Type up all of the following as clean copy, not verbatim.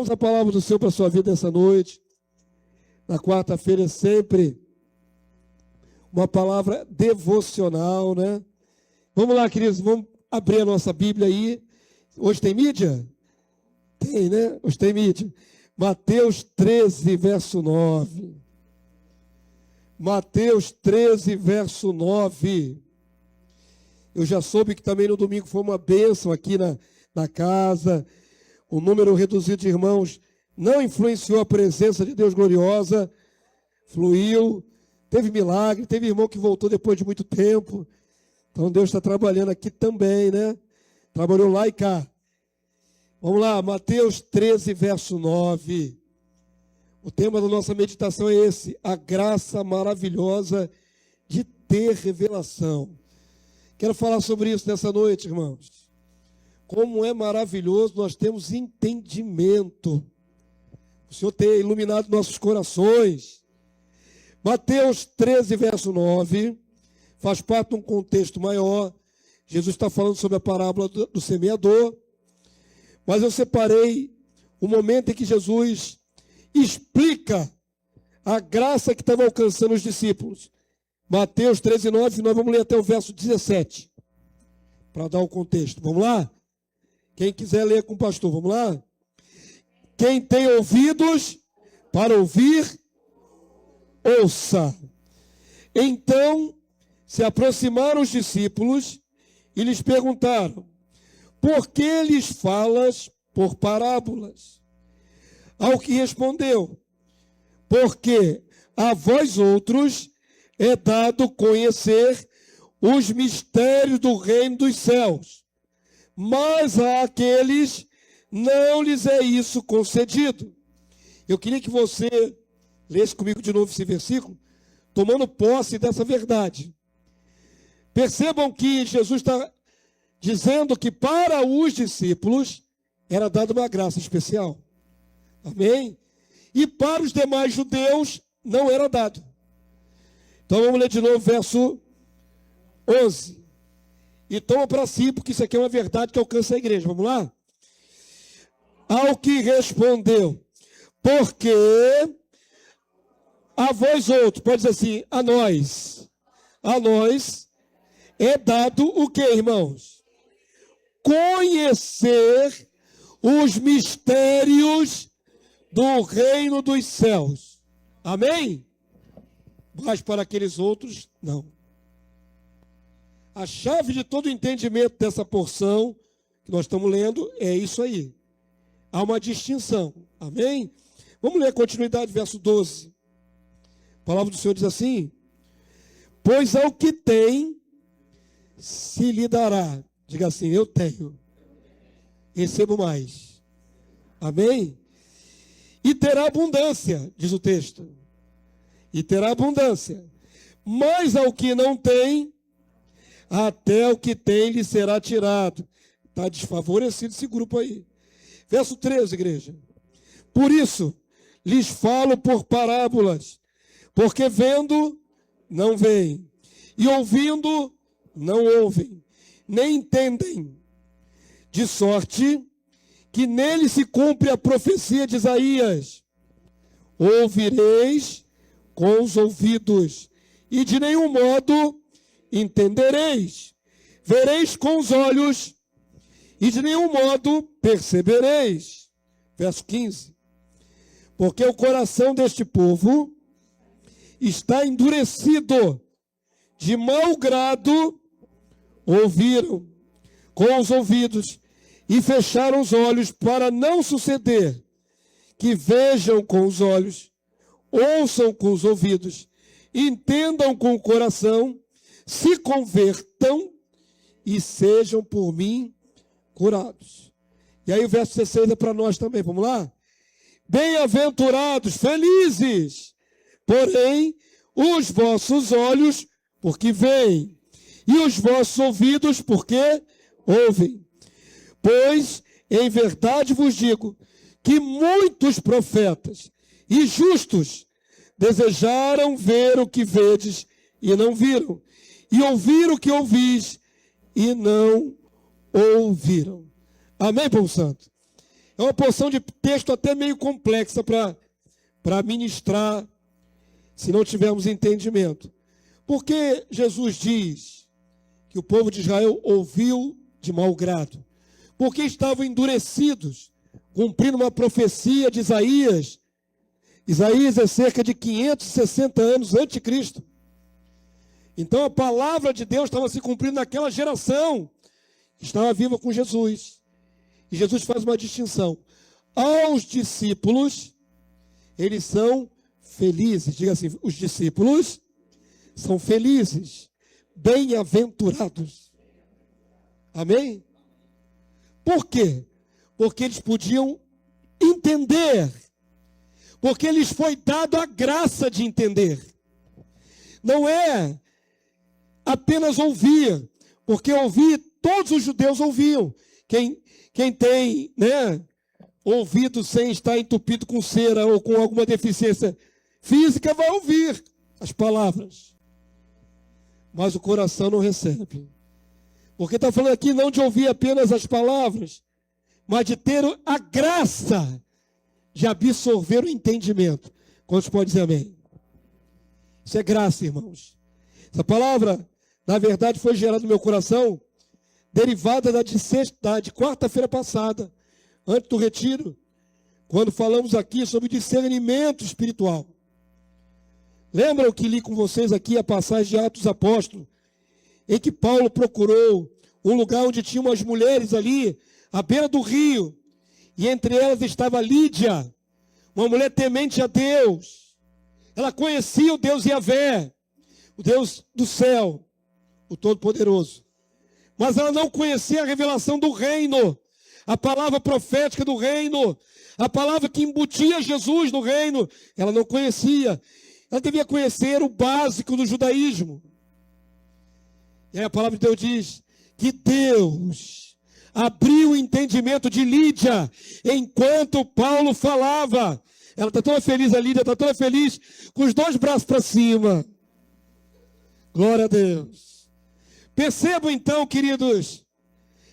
Vamos à palavra do Senhor para a sua vida essa noite. Na quarta-feira é sempre uma palavra devocional, né? Vamos lá, queridos, vamos abrir a nossa Bíblia aí. Hoje tem mídia? Tem, né? Hoje tem mídia. Mateus 13, verso 9. Mateus 13, verso 9. Eu já soube que também no domingo foi uma bênção aqui na casa. O número reduzido de irmãos não influenciou a presença de Deus gloriosa. Fluiu. Teve milagre, teve irmão que voltou depois de muito tempo. Então Deus está trabalhando aqui também, né? Trabalhou lá e cá. Vamos lá, Mateus 13, verso 9. O tema da nossa meditação é esse: a graça maravilhosa de ter revelação. Quero falar sobre isso nessa noite, irmãos. Como é maravilhoso nós temos entendimento. O Senhor tem iluminado nossos corações. Mateus 13, verso 9, faz parte de um contexto maior. Jesus está falando sobre a parábola do semeador. Mas eu separei o momento em que Jesus explica a graça que estava alcançando os discípulos. Mateus 13, 9, nós vamos ler até o verso 17, para dar o contexto. Vamos lá? Quem quiser ler com o pastor, vamos lá? Quem tem ouvidos para ouvir, ouça. Então se aproximaram os discípulos e lhes perguntaram: por que lhes falas por parábolas? Ao que respondeu: porque a vós outros é dado conhecer os mistérios do reino dos céus, mas àqueles não lhes é isso concedido. Eu queria que você lesse comigo de novo esse versículo, tomando posse dessa verdade. Percebam que Jesus está dizendo que para os discípulos era dada uma graça especial. Amém? E para os demais judeus não era dado. Então vamos ler de novo o verso 11. E toma para si, porque isso aqui é uma verdade que alcança a igreja. Vamos lá? Ao que respondeu: porque a vós outros, pode dizer assim, a nós é dado o que, irmãos? Conhecer os mistérios do reino dos céus. Amém? Mas para aqueles outros, não. A chave de todo o entendimento dessa porção que nós estamos lendo é isso aí. Há uma distinção. Amém? Vamos ler a continuidade, verso 12. A palavra do Senhor diz assim: pois ao que tem, se lhe dará. Diga assim: eu tenho, recebo mais. Amém? E terá abundância, diz o texto. E terá abundância. Mas ao que não tem, até o que tem lhe será tirado. Está desfavorecido esse grupo aí. Verso 13, igreja. Por isso, lhes falo por parábolas, porque vendo, não veem, e ouvindo, não ouvem, nem entendem. De sorte que nele se cumpre a profecia de Isaías: ouvireis com os ouvidos, e de nenhum modo entendereis. Vereis com os olhos, e de nenhum modo percebereis. Verso 15. Porque o coração deste povo está endurecido, de mau grado ouviram com os ouvidos e fecharam os olhos, para não suceder que vejam com os olhos, ouçam com os ouvidos, entendam com o coração, se convertam e sejam por mim curados. E aí o verso 16 é para nós também, vamos lá? Bem-aventurados, felizes, porém, os vossos olhos, porque veem, e os vossos ouvidos, porque ouvem. Pois, em verdade vos digo, que muitos profetas e justos desejaram ver o que vedes e não viram, e ouvir o que ouvis e não ouviram. Amém, povo santo? É uma porção de texto até meio complexa para ministrar, se não tivermos entendimento. Por que Jesus diz que o povo de Israel ouviu de mau grado? Porque estavam endurecidos, cumprindo uma profecia de Isaías. Isaías é cerca de 560 anos antes de Cristo. Então a palavra de Deus estava se cumprindo naquela geração que estava viva com Jesus. E Jesus faz uma distinção. Aos discípulos, eles são felizes. Diga assim, os discípulos são felizes, bem-aventurados. Amém? Por quê? Porque eles podiam entender. Porque lhes foi dado a graça de entender. Não é apenas ouvir, porque ouvir, todos os judeus ouviam. Quem tem, ouvido sem estar entupido com cera ou com alguma deficiência física, vai ouvir as palavras. Mas o coração não recebe. Porque está falando aqui não de ouvir apenas as palavras, mas de ter a graça de absorver o entendimento. Quantos podem dizer amém? Isso é graça, irmãos. Essa palavra, na verdade, foi gerada no meu coração, derivada de quarta-feira passada, antes do retiro, quando falamos aqui sobre discernimento espiritual. Lembram que li com vocês aqui a passagem de Atos Apóstolos, em que Paulo procurou um lugar onde tinha umas mulheres ali, à beira do rio, e entre elas estava Lídia, uma mulher temente a Deus. Ela conhecia o Deus Yahvé, o Deus do céu, o Todo-Poderoso. Mas ela não conhecia a revelação do reino, a palavra profética do reino, a palavra que embutia Jesus no reino. Ela não conhecia. Ela devia conhecer o básico do judaísmo. E aí a palavra de Deus diz que Deus abriu o entendimento de Lídia enquanto Paulo falava. Ela está toda feliz, a Lídia está toda feliz, com os dois braços para cima. Glória a Deus. Percebam então, queridos,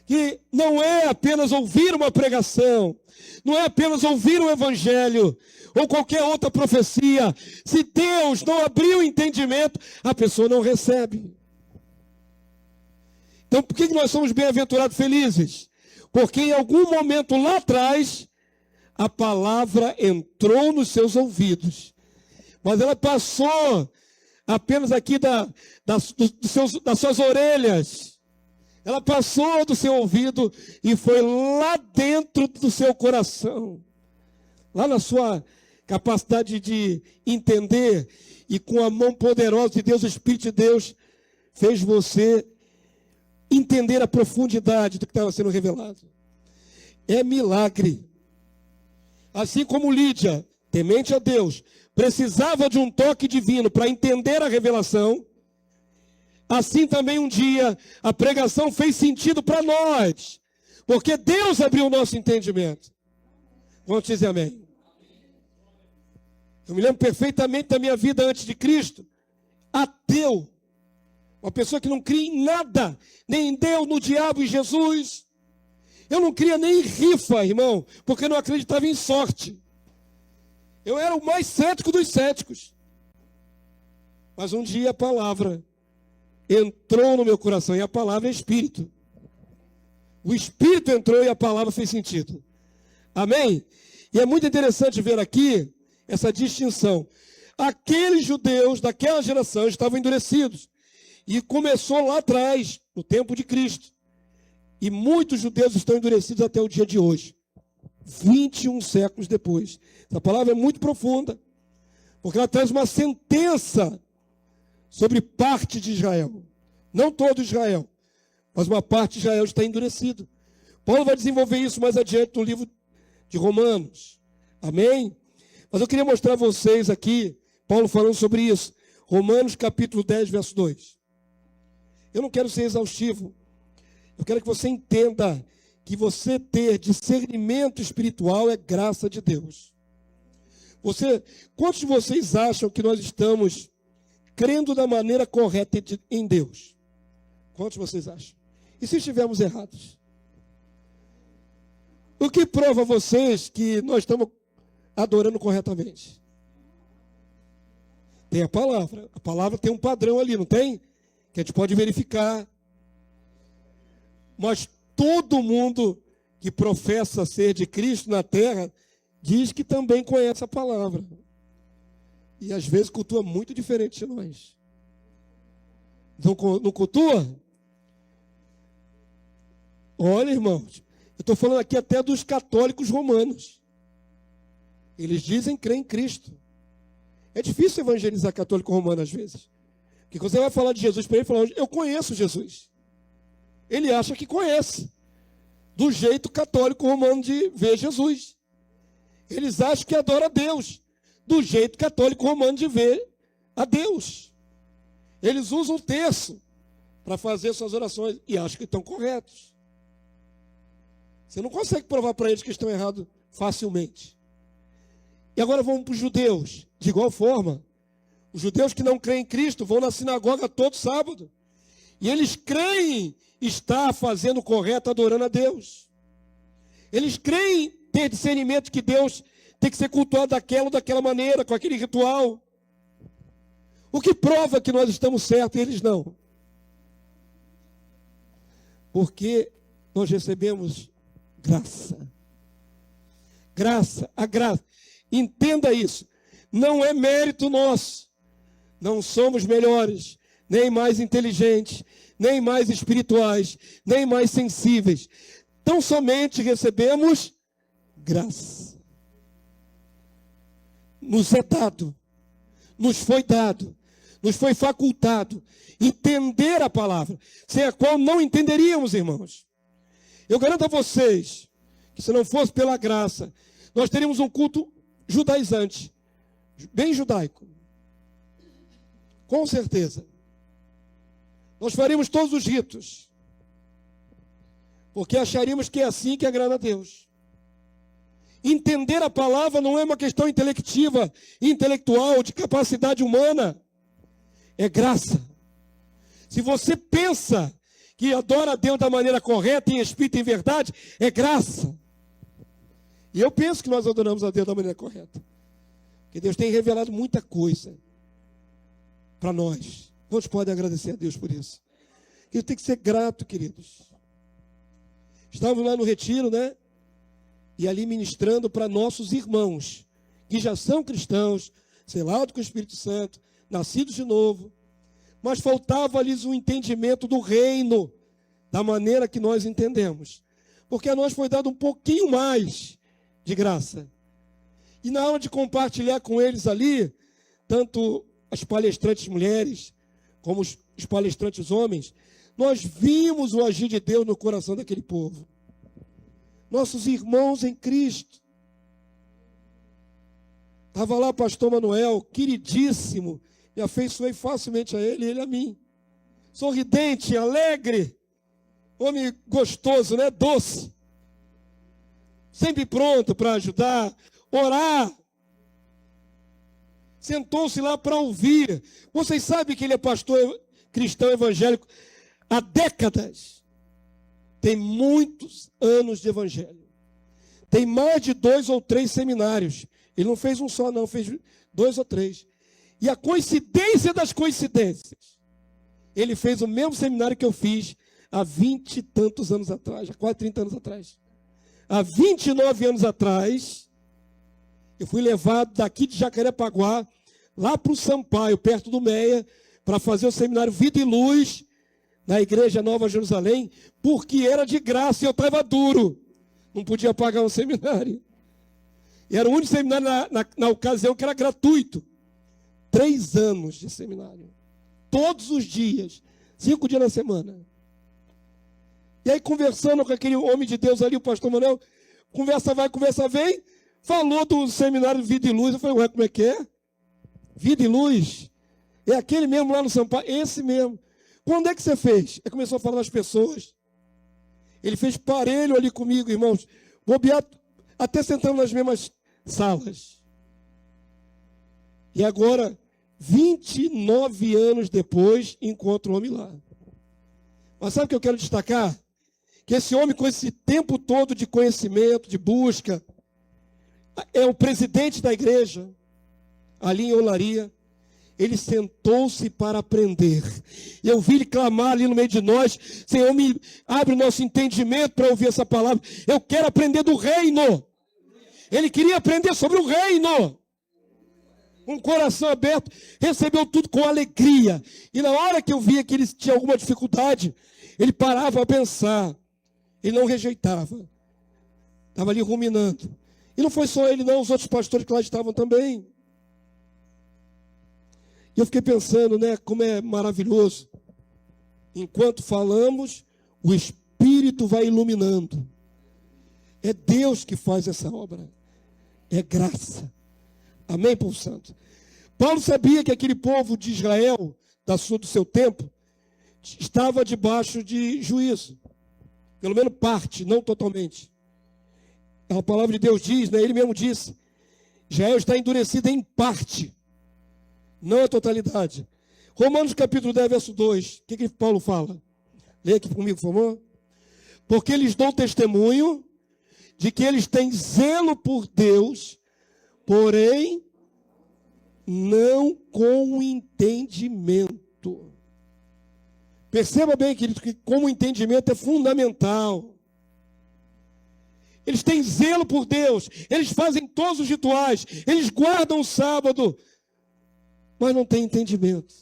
que não é apenas ouvir uma pregação, não é apenas ouvir um evangelho ou qualquer outra profecia. Se Deus não abrir o entendimento, a pessoa não recebe. Então, por que nós somos bem-aventurados felizes? Porque em algum momento lá atrás, a palavra entrou nos seus ouvidos, mas ela passou apenas aqui das suas orelhas. Ela passou do seu ouvido e foi lá dentro do seu coração, lá na sua capacidade de entender, e com a mão poderosa de Deus, o Espírito de Deus, fez você entender a profundidade do que estava sendo revelado. É milagre. Assim como Lídia, temente a Deus, precisava de um toque divino para entender a revelação, assim também um dia a pregação fez sentido para nós, porque Deus abriu o nosso entendimento. Vamos dizer amém? Eu me lembro perfeitamente da minha vida antes de Cristo, ateu, uma pessoa que não cria em nada, nem em Deus, no diabo e Jesus. Eu não cria nem em rifa, irmão, porque não acreditava em sorte. Eu era o mais cético dos céticos. Mas um dia a palavra entrou no meu coração, e a palavra é Espírito. O Espírito entrou e a palavra fez sentido. Amém? E é muito interessante ver aqui essa distinção. Aqueles judeus daquela geração estavam endurecidos. E começou lá atrás, no tempo de Cristo. E muitos judeus estão endurecidos até o dia de hoje. 21 séculos depois. Essa palavra é muito profunda, porque ela traz uma sentença sobre parte de Israel. Não todo Israel, mas uma parte de Israel está endurecido. Paulo vai desenvolver isso mais adiante no livro de Romanos. Amém? Mas eu queria mostrar a vocês aqui, Paulo falando sobre isso. Romanos capítulo 10, verso 2. Eu não quero ser exaustivo. Eu quero que você entenda que você ter discernimento espiritual é graça de Deus. Quantos de vocês acham que nós estamos crendo da maneira correta em Deus? Quantos de vocês acham? E se estivermos errados? O que prova a vocês que nós estamos adorando corretamente? Tem a palavra. A palavra tem um padrão ali, não tem? Que a gente pode verificar. Mas todo mundo que professa ser de Cristo na terra diz que também conhece a palavra. E às vezes cultua muito diferente de nós. Não cultua? Olha, irmãos, eu estou falando aqui até dos católicos romanos. Eles dizem crer em Cristo. É difícil evangelizar católico romano às vezes. Porque quando você vai falar de Jesus para ele, fala, eu conheço Jesus. Ele acha que conhece. Do jeito católico romano de ver Jesus. Eles acham que adora a Deus. Do jeito católico romano de ver a Deus. Eles usam o terço para fazer suas orações e acham que estão corretos. Você não consegue provar para eles que estão errados facilmente. E agora vamos para os judeus. De igual forma, os judeus que não creem em Cristo vão na sinagoga todo sábado. E eles creem estar fazendo o correto, adorando a Deus. Eles creem ter discernimento que Deus tem que ser cultuado daquela ou daquela maneira, com aquele ritual. O que prova que nós estamos certos e eles não? Porque nós recebemos graça. Graça, a graça. Entenda isso. Não é mérito nosso. Não somos melhores, nem mais inteligentes, nem mais espirituais, nem mais sensíveis. Tão somente recebemos graça. Nos é dado, nos foi dado, nos foi facultado entender a palavra, sem a qual não entenderíamos, irmãos. Eu garanto a vocês que se não fosse pela graça, nós teríamos um culto judaizante, bem judaico. Com certeza. Nós faríamos todos os ritos, porque acharíamos que é assim que agrada a Deus. Entender a palavra não é uma questão intelectiva, intelectual, de capacidade humana. É graça. Se você pensa que adora a Deus da maneira correta, em espírito e em verdade, é graça. E eu penso que nós adoramos a Deus da maneira correta. Porque Deus tem revelado muita coisa para nós. Quantos podem agradecer a Deus por isso? Eu tenho que ser grato, queridos. Estávamos lá no retiro, né? E ali ministrando para nossos irmãos, que já são cristãos, selados com o Espírito Santo, nascidos de novo. Mas faltava-lhes um entendimento do reino, da maneira que nós entendemos. Porque a nós foi dado um pouquinho mais de graça. E na hora de compartilhar com eles ali, tanto as palestrantes mulheres, como os palestrantes homens, nós vimos o agir de Deus no coração daquele povo. Nossos irmãos em Cristo. Estava lá o pastor Manuel, queridíssimo, me afeiçoei facilmente a ele e ele a mim. Sorridente, alegre, homem gostoso, né? Doce. Sempre pronto para ajudar, orar. Sentou-se lá para ouvir. Vocês sabem que ele é pastor cristão evangélico há décadas. Tem muitos anos de evangelho. Tem mais de 2 ou 3 seminários. Ele não fez um só, não, fez 2 ou 3. E a coincidência das coincidências, ele fez o mesmo seminário que eu fiz há 20 e tantos anos atrás, há quase 30 anos atrás. Há 29 anos atrás, eu fui levado daqui de Jacarepaguá, lá para o Sampaio, perto do Meia, para fazer o seminário Vida e Luz, na Igreja Nova Jerusalém, porque era de graça e eu estava duro. Não podia pagar um seminário. E era o único seminário na ocasião que era gratuito. 3 anos de seminário. Todos os dias. 5 dias na semana. E aí, conversando com aquele homem de Deus ali, o pastor Manuel, conversa vai, conversa vem, falou do seminário Vida e Luz. Eu falei, ué, como é que é? Vida e Luz? É aquele mesmo lá no Sampaio? Esse mesmo. Quando é que você fez? Ele começou a falar das pessoas. Ele fez parelho ali comigo, irmãos. Bobear, até sentando nas mesmas salas. E agora, 29 anos depois, encontro o homem lá. Mas sabe o que eu quero destacar? que esse homem, com esse tempo todo de conhecimento, de busca, é o presidente da igreja, ali em Olaria. Ele sentou-se para aprender. E eu vi ele clamar ali no meio de nós: Senhor, me abre o nosso entendimento para ouvir essa palavra. Eu quero aprender do reino. Ele queria aprender sobre o reino. Um coração aberto, recebeu tudo com alegria. E na hora que eu via que ele tinha alguma dificuldade, ele parava a pensar. Ele não rejeitava. Estava ali ruminando. E não foi só ele não, os outros pastores que lá estavam também. E eu fiquei pensando, né, como é maravilhoso. Enquanto falamos, o Espírito vai iluminando. É Deus que faz essa obra. É graça. Amém, povo santo? Paulo sabia que aquele povo de Israel, do seu tempo, estava debaixo de juízo. Pelo menos parte, não totalmente. A palavra de Deus diz, né, ele mesmo disse, Israel está endurecida em parte. Não a totalidade. Romanos capítulo 10, verso 2. O que Paulo fala? Leia aqui comigo, por favor. Porque eles dão testemunho de que eles têm zelo por Deus, porém, não com entendimento. Perceba bem, querido, que como o entendimento é fundamental. Eles têm zelo por Deus, eles fazem todos os rituais, eles guardam o sábado, mas não tem entendimento.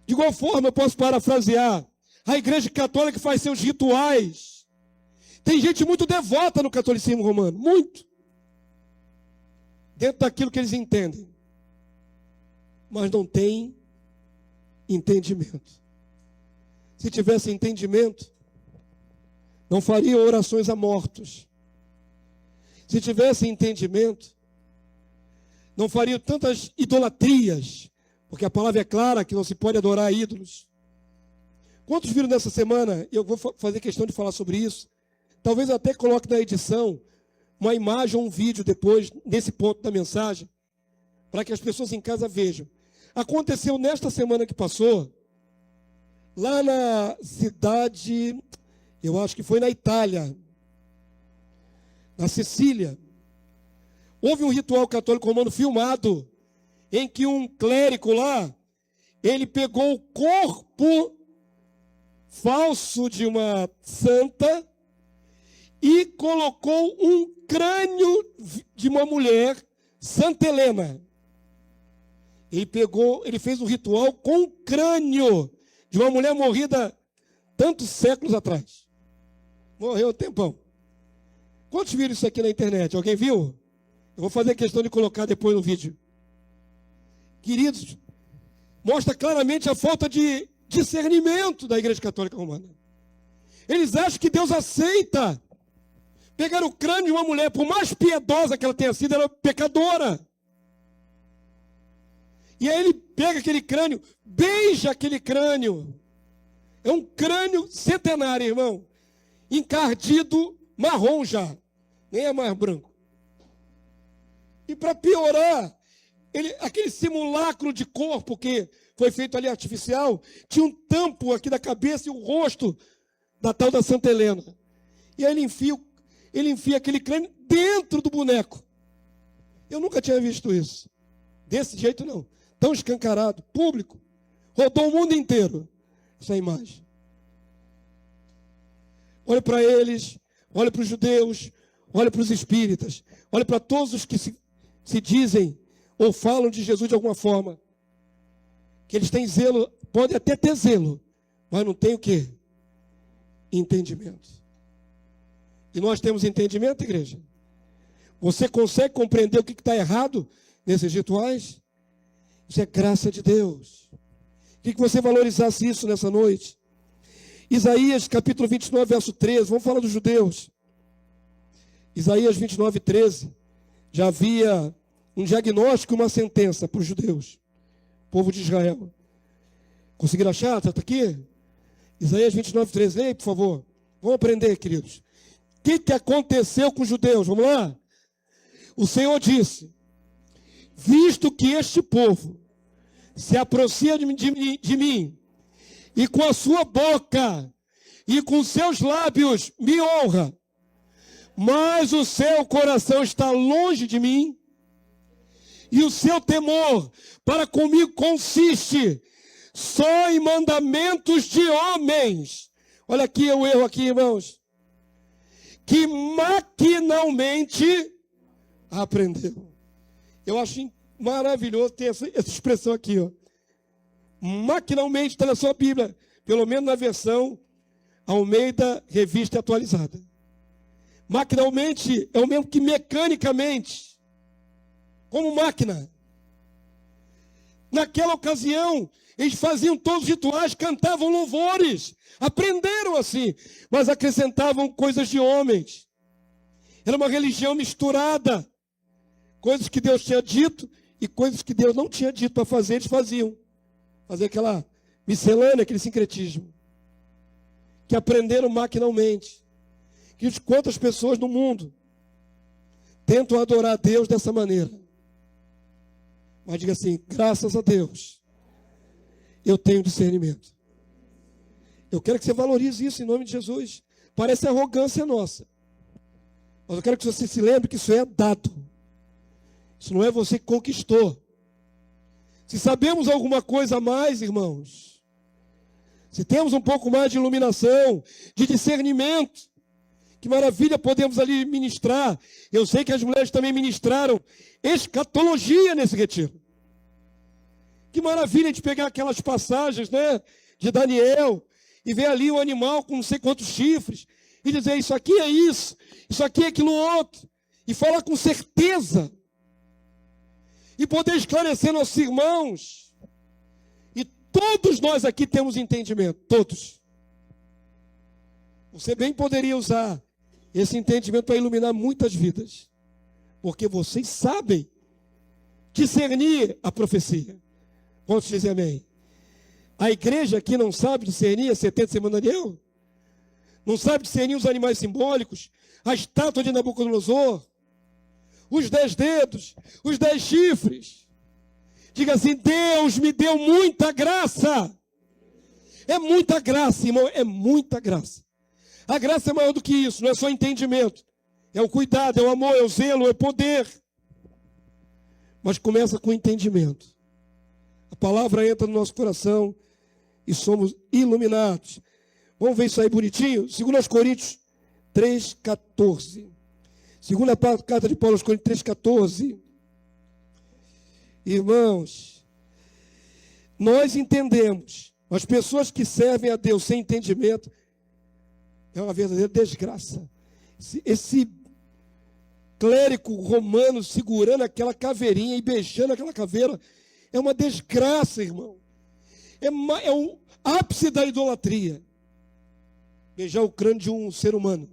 De igual forma, eu posso parafrasear, a igreja católica faz seus rituais. Tem gente muito devota no catolicismo romano, muito. Dentro daquilo que eles entendem. Mas não tem entendimento. Se tivesse entendimento, não faria orações a mortos. Se tivesse entendimento, não faria tantas idolatrias, porque a palavra é clara que não se pode adorar ídolos. Quantos viram nessa semana? Eu vou fazer questão de falar sobre isso. Talvez eu até coloque na edição uma imagem ou um vídeo depois, nesse ponto da mensagem, para que as pessoas em casa vejam. Aconteceu nesta semana que passou, lá na cidade, eu acho que foi na Itália, na Sicília. Houve um ritual católico romano filmado, em que um clérigo lá, ele pegou o corpo falso de uma santa e colocou um crânio de uma mulher, Santa Helena. Ele fez um ritual com o crânio de uma mulher morrida tantos séculos atrás. Morreu há tempão. Quantos viram isso aqui na internet? Alguém viu? Eu vou fazer questão de colocar depois no vídeo. Queridos, mostra claramente a falta de discernimento da Igreja Católica Romana. Eles acham que Deus aceita pegar o crânio de uma mulher, por mais piedosa que ela tenha sido, ela é pecadora. E aí ele pega aquele crânio, beija aquele crânio. É um crânio centenário, irmão. Encardido, marrom já. Nem é mais branco. E para piorar, aquele simulacro de corpo que foi feito ali artificial, tinha um tampo aqui da cabeça e o rosto da tal da Santa Helena. E aí ele enfia aquele crânio dentro do boneco. Eu nunca tinha visto isso. Desse jeito não. Tão escancarado, público. Rodou o mundo inteiro essa imagem. Olha para eles, olha para os judeus, olha para os espíritas, olha para todos os que se dizem ou falam de Jesus de alguma forma. Que eles têm zelo, podem até ter zelo, mas não tem o quê? Entendimento. E nós temos entendimento, igreja? Você consegue compreender o que está errado nesses rituais? Isso é graça de Deus. Queria que você valorizasse isso nessa noite. Isaías capítulo 29, verso 13. Vamos falar dos judeus. Isaías 29, 13. Já havia um diagnóstico e uma sentença para os judeus. Povo de Israel. Conseguiram achar? Está aqui? Isaías 29, 13. Leia, por favor. Vamos aprender, queridos. O que aconteceu com os judeus? Vamos lá? O Senhor disse: visto que este povo se aproxima de mim e com a sua boca e com seus lábios me honra, mas o seu coração está longe de mim, e o seu temor para comigo consiste só em mandamentos de homens. Olha aqui o erro aqui, irmãos. Que maquinalmente aprendeu. Eu acho maravilhoso ter essa expressão aqui, ó. Maquinalmente está na sua Bíblia, pelo menos na versão Almeida Revista Atualizada. Maquinalmente é o mesmo que mecanicamente, como máquina. Naquela ocasião, eles faziam todos os rituais, cantavam louvores, aprenderam assim, mas acrescentavam coisas de homens. Era uma religião misturada. Coisas que Deus tinha dito e coisas que Deus não tinha dito para fazer, eles faziam. Fazer aquela miscelânea, aquele sincretismo. Que aprenderam maquinalmente. Quantas pessoas no mundo tentam adorar a Deus dessa maneira. Mas diga assim, graças a Deus, eu tenho discernimento. Eu quero que você valorize isso em nome de Jesus. Parece arrogância nossa. Mas eu quero que você se lembre que isso é dado. Isso não é você que conquistou. Se sabemos alguma coisa a mais, irmãos, se temos um pouco mais de iluminação, de discernimento, que maravilha podemos ali ministrar. Eu sei que as mulheres também ministraram escatologia nesse retiro. Que maravilha de pegar aquelas passagens, né, de Daniel, e ver ali o animal com não sei quantos chifres, e dizer, isso aqui é isso aqui é aquilo outro, e falar com certeza, e poder esclarecer nossos irmãos. E todos nós aqui temos entendimento, todos. Você bem poderia usar esse entendimento para iluminar muitas vidas, porque vocês sabem discernir a profecia. Quantos dizem amém? A igreja aqui não sabe discernir a 70 semanas de Daniel? Não sabe discernir os animais simbólicos, a estátua de Nabucodonosor, os 10 dedos, os 10 chifres. Diga assim, Deus me deu muita graça. É muita graça, irmão, é muita graça. A graça é maior do que isso, não é só entendimento. É o cuidado, é o amor, é o zelo, é o poder. Mas começa com entendimento. A palavra entra no nosso coração e somos iluminados. Vamos ver isso aí bonitinho? 2 Coríntios 3,14. Segunda carta de Paulo aos Coríntios 3,14. Irmãos, nós entendemos. As pessoas que servem a Deus sem entendimento é uma verdadeira desgraça. Esse clérigo romano segurando aquela caveirinha e beijando aquela caveira é uma desgraça, irmão. É o ápice da idolatria. Beijar o crânio de um ser humano.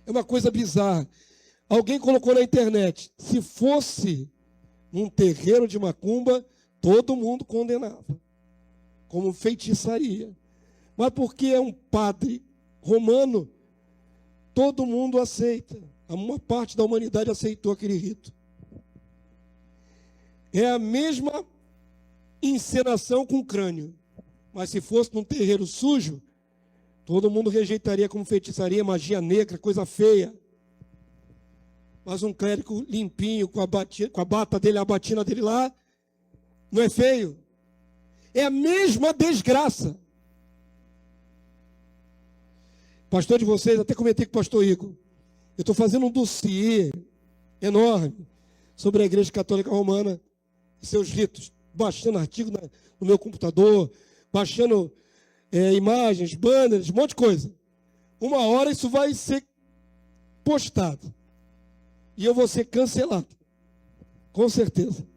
É uma coisa bizarra. Alguém colocou na internet, se fosse num terreiro de macumba, todo mundo condenava, como feitiçaria. Mas porque é um padre romano, todo mundo aceita. Uma parte da humanidade aceitou aquele rito. É a mesma encenação com crânio. Mas se fosse num terreiro sujo, todo mundo rejeitaria como feitiçaria, magia negra, coisa feia. Mas um clérigo limpinho, com a bata dele, a batina dele lá, não é feio? É a mesma desgraça. Pastor de vocês, até comentei com o pastor Igor. Eu estou fazendo um dossiê enorme sobre a Igreja Católica Romana e seus ritos. Baixando artigo no meu computador, baixando imagens, banners, um monte de coisa. Uma hora isso vai ser postado. E eu vou ser cancelado. Com certeza.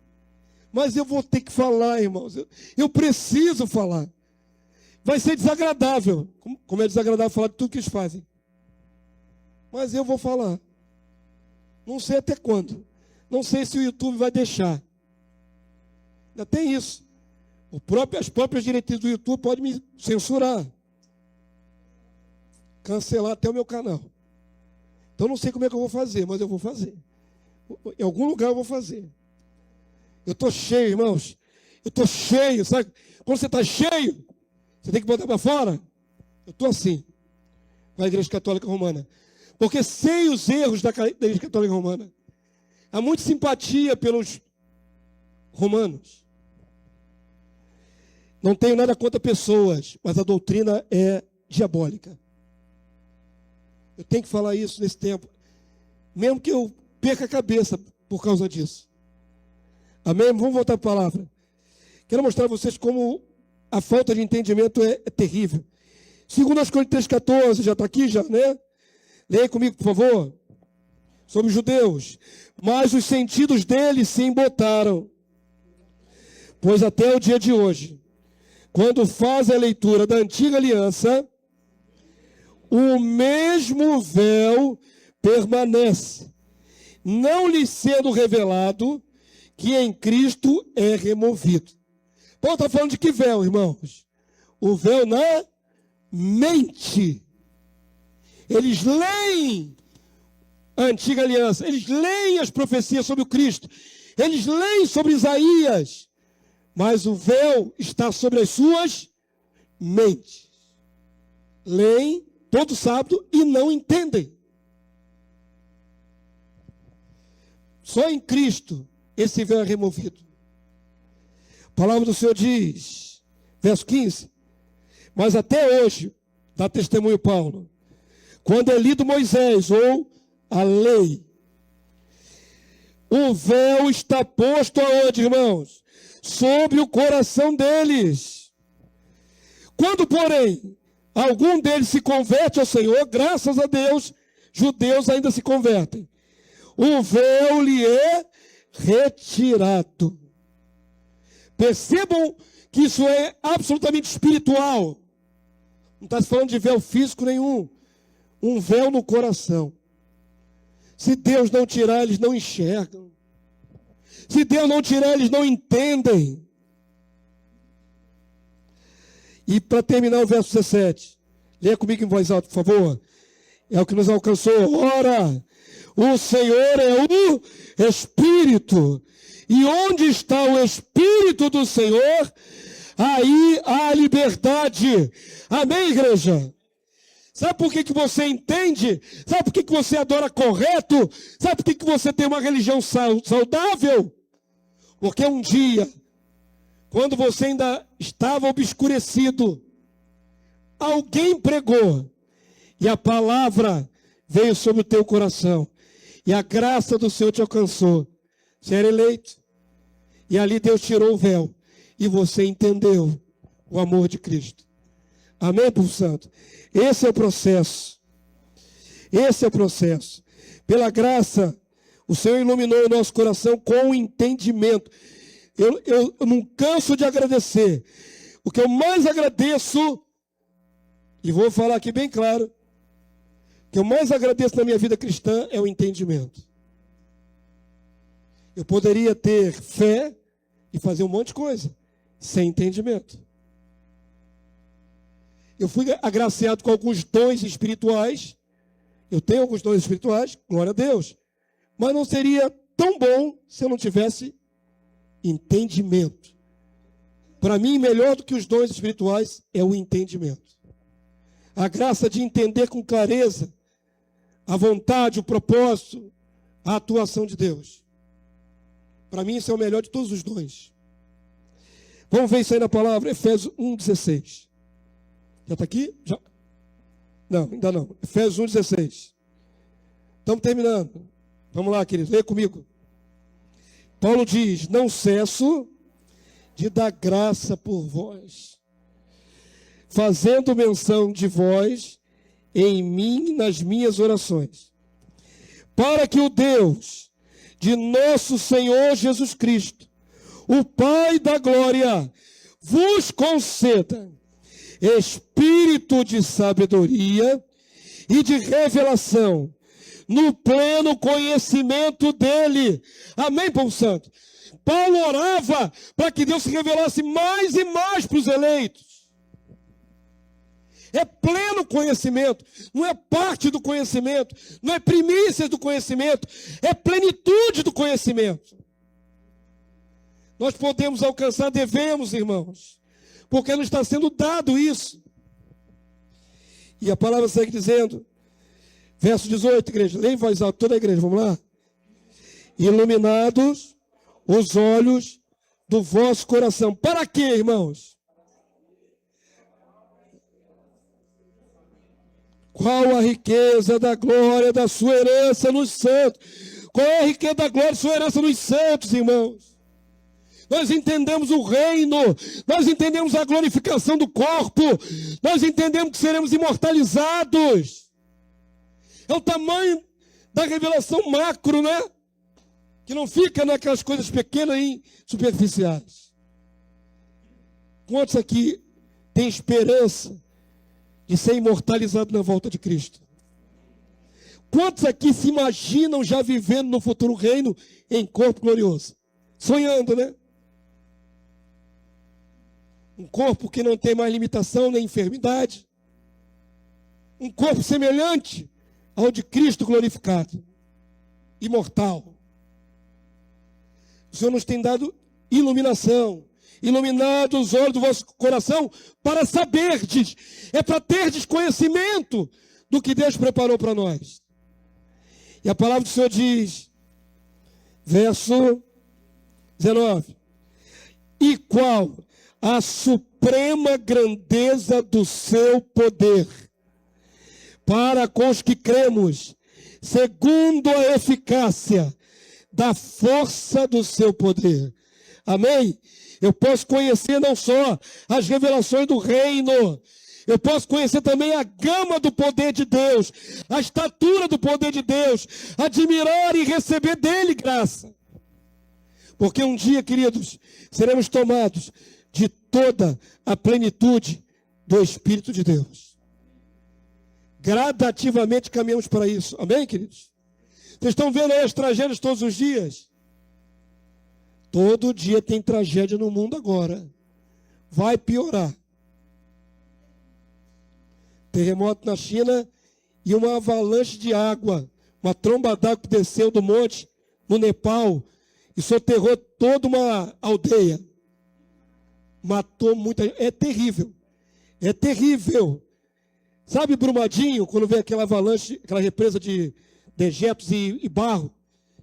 Mas eu vou ter que falar, irmãos. Eu preciso falar. Vai ser desagradável. Como é desagradável falar de tudo que eles fazem. Mas eu vou falar. Não sei até quando. Não sei se o YouTube vai deixar. Ainda tem isso. As próprias diretrizes do YouTube podem me censurar. Cancelar até o meu canal. Então não sei como é que eu vou fazer, mas eu vou fazer. Em algum lugar eu vou fazer. Eu estou cheio, irmãos. Eu estou cheio, sabe? Quando você está cheio, você tem que botar para fora. Eu estou assim, com a Igreja Católica Romana. Porque sei os erros da Igreja Católica Romana. Há muita simpatia pelos romanos. Não tenho nada contra pessoas, mas a doutrina é diabólica. Eu tenho que falar isso nesse tempo. Mesmo que eu perca a cabeça por causa disso. Amém? Vamos voltar para a palavra. Quero mostrar a vocês como a falta de entendimento é terrível. Segundo as Coríntios 3,14, já está aqui já, né? Leia comigo, por favor. Sobre os judeus. Mas os sentidos deles se embotaram. Pois até o dia de hoje, quando faz a leitura da antiga aliança, o mesmo véu permanece, não lhe sendo revelado que em Cristo é removido. Paulo está falando de que véu, irmãos? O véu na mente. Eles leem a antiga aliança, eles leem as profecias sobre o Cristo, eles leem sobre Isaías, mas o véu está sobre as suas mentes. Leem todo sábado e não entendem. Só em Cristo esse véu é removido. A palavra do Senhor diz, verso 15, mas até hoje, dá testemunho Paulo, quando é lido Moisés ou a lei, o véu está posto aonde, irmãos? Sobre o coração deles. Quando, porém, algum deles se converte ao Senhor, graças a Deus, judeus ainda se convertem. O véu lhe é retirado. Percebam que isso é absolutamente espiritual. Não está falando de véu físico nenhum. Um véu no coração. Se Deus não tirar, eles não enxergam. Se Deus não tirar, eles não entendem. E para terminar o verso 17, leia comigo em voz alta, por favor. É o que nos alcançou. Ora, o Senhor é o Espírito. E onde está o Espírito do Senhor, aí há liberdade. Amém, igreja? Sabe por que você entende? Sabe por que você adora correto? Sabe por que você tem uma religião saudável? Porque um dia, quando você ainda estava obscurecido, alguém pregou e a palavra veio sobre o teu coração e a graça do Senhor te alcançou. Você era eleito e ali Deus tirou o véu e você entendeu o amor de Cristo. Amém, povo santo? Esse é o processo. Esse é o processo. Pela graça, o Senhor iluminou o nosso coração com o entendimento. Eu não canso de agradecer. O que eu mais agradeço, e vou falar aqui bem claro, o que eu mais agradeço na minha vida cristã é o entendimento. Eu poderia ter fé e fazer um monte de coisa, sem entendimento. Eu fui agraciado com alguns dons espirituais. Eu tenho alguns dons espirituais, glória a Deus. Mas não seria tão bom se eu não tivesse entendimento. Para mim, melhor do que os dons espirituais é o entendimento. A graça de entender com clareza a vontade, o propósito, a atuação de Deus. Para mim, isso é o melhor de todos os dons. Vamos ver isso aí na palavra, Efésios 1,16. Já está aqui? Já? Não, ainda não. Efésios 1,16. Estamos terminando. Vamos lá, queridos, leia comigo. Paulo diz, não cesso de dar graça por vós, fazendo menção de vós em mim nas minhas orações, para que o Deus de nosso Senhor Jesus Cristo, o Pai da glória, vos conceda espírito de sabedoria e de revelação no pleno conhecimento dele. Amém, povo santo? Paulo orava para que Deus se revelasse mais e mais para os eleitos. É pleno conhecimento, não é parte do conhecimento, não é primícias do conhecimento, é plenitude do conhecimento. Nós podemos alcançar, devemos, irmãos, porque nos está sendo dado isso. E a palavra segue dizendo, verso 18, igreja, leia em voz alta, toda a igreja, vamos lá. Iluminados os olhos do vosso coração. Para quê, irmãos? Qual a riqueza da glória da sua herança nos santos? Qual é a riqueza da glória da sua herança nos santos, irmãos? Nós entendemos o reino, nós entendemos a glorificação do corpo, nós entendemos que seremos imortalizados. É o tamanho da revelação macro, né? Que não fica naquelas coisas pequenas e superficiais. Quantos aqui têm esperança de ser imortalizado na volta de Cristo? Quantos aqui se imaginam já vivendo no futuro reino em corpo glorioso? Sonhando, né? Um corpo que não tem mais limitação nem enfermidade. Um corpo semelhante ao de Cristo glorificado, imortal. O Senhor nos tem dado iluminação, iluminado os olhos do vosso coração para saberdes, é para terdes conhecimento do que Deus preparou para nós. E a palavra do Senhor diz, verso 19, e qual a suprema grandeza do seu poder, para com os que cremos, segundo a eficácia da força do seu poder. Amém? Eu posso conhecer não só as revelações do reino, eu posso conhecer também a gama do poder de Deus, a estatura do poder de Deus, admirar e receber dele graça. Porque um dia, queridos, seremos tomados de toda a plenitude do Espírito de Deus. Gradativamente caminhamos para isso. Amém, queridos? Vocês estão vendo aí as tragédias todos os dias? Todo dia tem tragédia no mundo agora. Vai piorar. Terremoto na China e uma avalanche de água. Uma tromba d'água que desceu do monte no Nepal e soterrou toda uma aldeia. Matou muita gente. É terrível. É terrível. Sabe Brumadinho, quando vem aquela avalanche, aquela represa de dejetos e barro,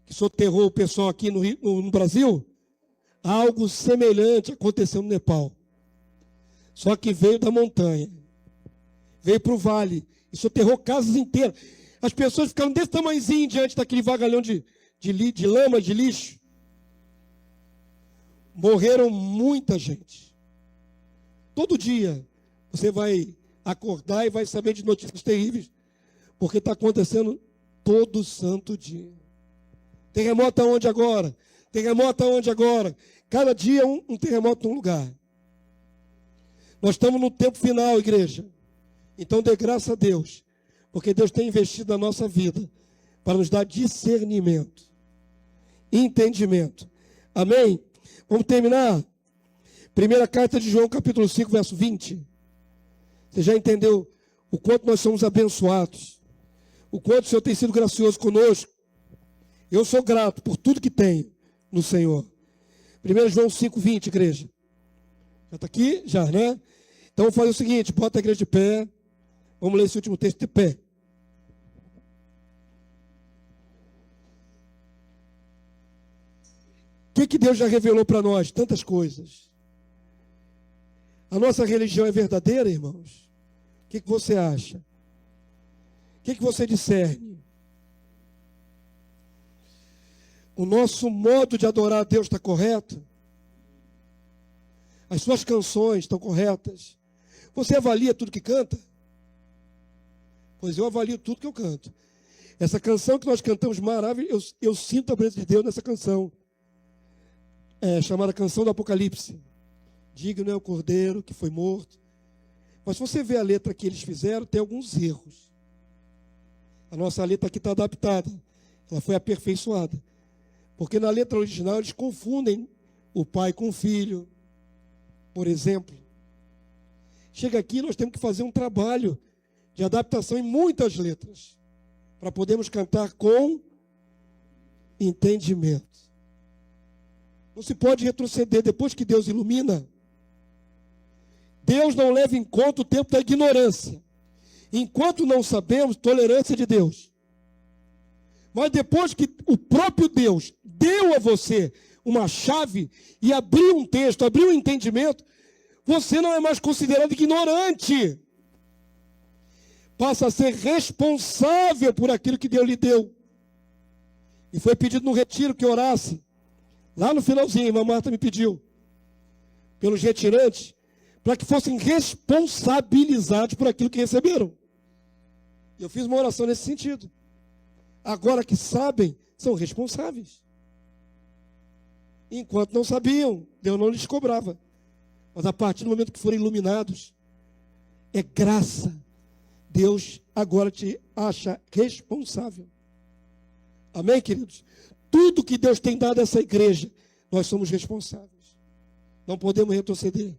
que soterrou o pessoal aqui no Brasil? Algo semelhante aconteceu no Nepal. Só que veio da montanha. Veio para o vale. E soterrou casas inteiras. As pessoas ficaram desse tamanhozinho diante daquele vagalhão de lama, de lixo. Morreram muita gente. Todo dia você vai acordar e vai saber de notícias terríveis, porque está acontecendo todo santo dia. Terremoto aonde agora? Terremoto aonde agora? Cada dia um terremoto num lugar. Nós estamos no tempo final, igreja. Então dê graça a Deus, porque Deus tem investido na nossa vida para nos dar discernimento, entendimento. Amém? Vamos terminar? Primeira carta de João, capítulo 5, verso 20. Você já entendeu o quanto nós somos abençoados, o quanto o Senhor tem sido gracioso conosco. Eu sou grato por tudo que tenho no Senhor. 1 João 5, 20, igreja. Já está aqui? Já, né? Então vamos fazer o seguinte, bota a igreja de pé. Vamos ler esse último texto de pé. O que Deus já revelou para nós? Tantas coisas. A nossa religião é verdadeira, irmãos? O que você acha? O que você discerne? O nosso modo de adorar a Deus está correto? As suas canções estão corretas? Você avalia tudo que canta? Pois eu avalio tudo que eu canto. Essa canção que nós cantamos maravilhosa, eu sinto a presença de Deus nessa canção. É chamada Canção do Apocalipse. Digno é o Cordeiro que foi morto. Mas se você vê a letra que eles fizeram, tem alguns erros. A nossa letra aqui está adaptada. Ela foi aperfeiçoada. Porque na letra original eles confundem o pai com o filho, por exemplo. Chega aqui, nós temos que fazer um trabalho de adaptação em muitas letras, para podermos cantar com entendimento. Não se pode retroceder depois que Deus ilumina. Deus não leva em conta o tempo da ignorância. Enquanto não sabemos, tolerância de Deus. Mas depois que o próprio Deus deu a você uma chave e abriu um texto, abriu um entendimento, você não é mais considerado ignorante. Passa a ser responsável por aquilo que Deus lhe deu. E foi pedido no retiro que orasse. Lá no finalzinho, a irmã Marta me pediu, pelos retirantes, para que fossem responsabilizados por aquilo que receberam. Eu fiz uma oração nesse sentido. Agora que sabem, são responsáveis. Enquanto não sabiam, Deus não lhes cobrava. Mas a partir do momento que forem iluminados, é graça. Deus agora te acha responsável. Amém, queridos? Tudo que Deus tem dado a essa igreja, nós somos responsáveis. Não podemos retroceder.